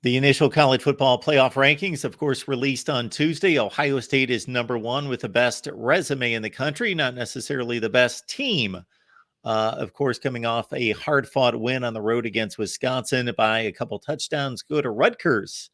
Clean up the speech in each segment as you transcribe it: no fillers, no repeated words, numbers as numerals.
The initial college football playoff rankings, of course, released on Tuesday. Ohio State is number one with the best resume in the country, not necessarily the best team. Of course, coming off a hard fought win on the road against Wisconsin by a couple touchdowns, go to Rutgers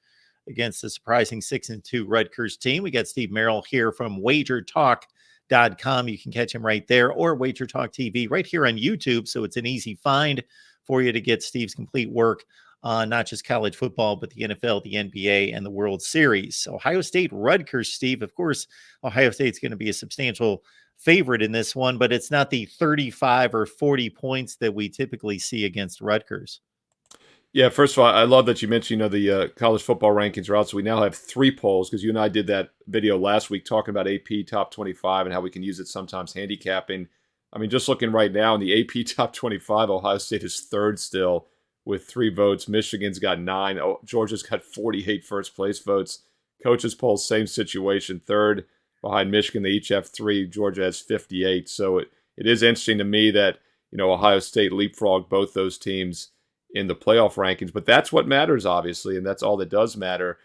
against the surprising 6-2 Rutgers team. We got Steve Merrill here from wagertalk.com. You can catch him right there, or Wager Talk TV right here on YouTube. So it's an easy find for you to get Steve's complete work on not just college football, but the NFL, the NBA, and the World Series. Ohio State, Rutgers, Steve. Of course, Ohio State's going to be a substantial favorite in this one, but it's not the 35 or 40 points that we typically see against Rutgers. Yeah, first of all, I love that you mentioned, the college football rankings are out. So we now have 3 polls because you and I did that video last week talking about AP top 25 and how we can use it sometimes handicapping. I mean, just looking right now in the AP top 25, Ohio State is third still with 3 votes. Michigan's got 9. Georgia's got 48 first place votes. Coaches poll, same situation, third behind Michigan. They each have 3. Georgia has 58. So it is interesting to me that, Ohio State leapfrogged both those teams in the playoff rankings, but that's what matters, obviously, and that's all that does matter.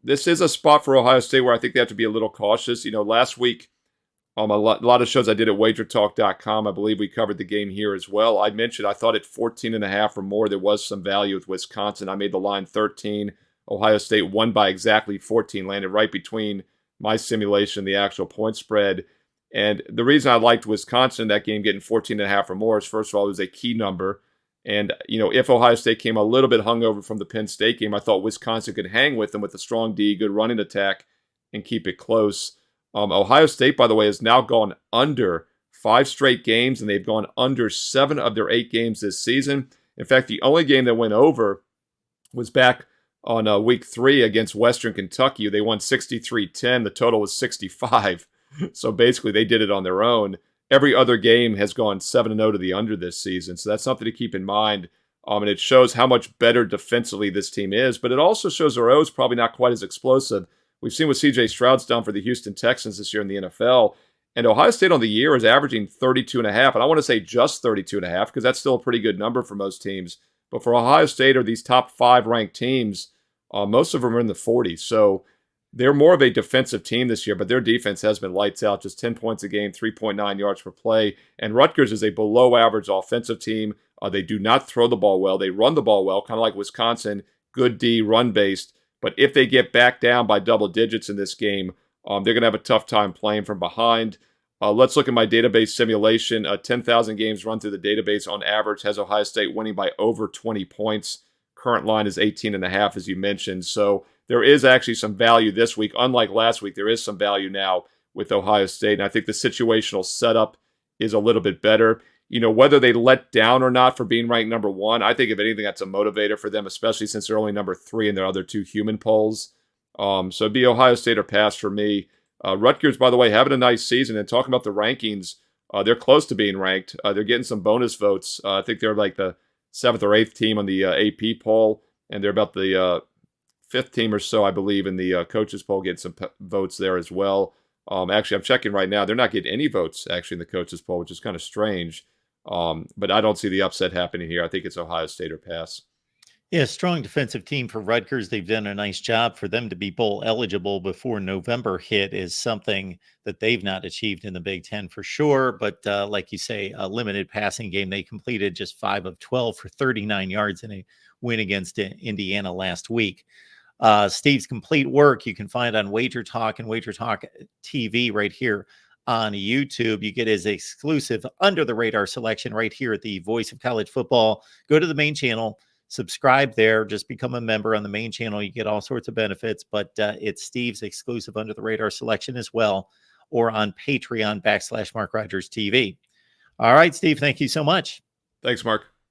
This is a spot for Ohio State where I think they have to be a little cautious. Last week, a lot of shows I did at wagertalk.com, I believe we covered the game here as well. I mentioned I thought at 14.5 or more, there was some value with Wisconsin. I made the line 13. Ohio State won by exactly 14, landed right between my simulation and the actual point spread. And the reason I liked Wisconsin in that game getting 14.5 or more is, first of all, it was a key number. And, if Ohio State came a little bit hungover from the Penn State game, I thought Wisconsin could hang with them with a strong D, good running attack, and keep it close. Ohio State, by the way, has now gone under 5 straight games, and they've gone under 7 of their 8 games this season. In fact, the only game that went over was back on week 3 against Western Kentucky. They won 63-10. The total was 65. So basically, they did it on their own. Every other game has gone 7-0 to the under this season. So that's something to keep in mind. And it shows how much better defensively this team is. But it also shows their O is probably not quite as explosive. We've seen what C.J. Stroud's done for the Houston Texans this year in the NFL. And Ohio State on the year is averaging 32.5. And I want to say just 32.5 because that's still a pretty good number for most teams. But for Ohio State or these top 5 ranked teams, most of them are in the 40s. So they're more of a defensive team this year, but their defense has been lights out, just 10 points a game, 3.9 yards per play. And Rutgers is a below-average offensive team. They do not throw the ball well. They run the ball well, kind of like Wisconsin, good D, run-based. But if they get back down by double digits in this game, they're going to have a tough time playing from behind. Let's look at my database simulation. 10,000 games run through the database on average has Ohio State winning by over 20 points. Current line is 18.5, as you mentioned. So there is actually some value this week. Unlike last week, there is some value now with Ohio State. And I think the situational setup is a little bit better. Whether they let down or not for being ranked number 1, I think if anything, that's a motivator for them, especially since they're only number 3 in their other 2 human polls. So it'd be Ohio State or pass for me. Rutgers, by the way, having a nice season. And talking about the rankings, they're close to being ranked. They're getting some bonus votes. I think they're like the 7th or 8th team on the AP poll, and they're about the 5th team or so, I believe, in the coaches poll, getting some votes there as well. Actually, I'm checking right now. They're not getting any votes, actually, in the coaches poll, which is kind of strange. But I don't see the upset happening here. I think it's Ohio State or pass. Yeah, strong defensive team for Rutgers. They've done a nice job. For them to be bowl eligible before November hit is something that they've not achieved in the Big Ten for sure. But like you say, a limited passing game. They completed just 5 of 12 for 39 yards in a win against Indiana last week. Steve's complete work you can find on Wager Talk and Wager Talk TV right here on YouTube. You get his exclusive under the radar selection right here at the Voice of College Football. Go to the main channel, subscribe there, just become a member on the main channel. You get all sorts of benefits, but it's Steve's exclusive under the radar selection as well, or on Patreon /MarkRogersTV. All right, Steve, thank you so much. Thanks, Mark.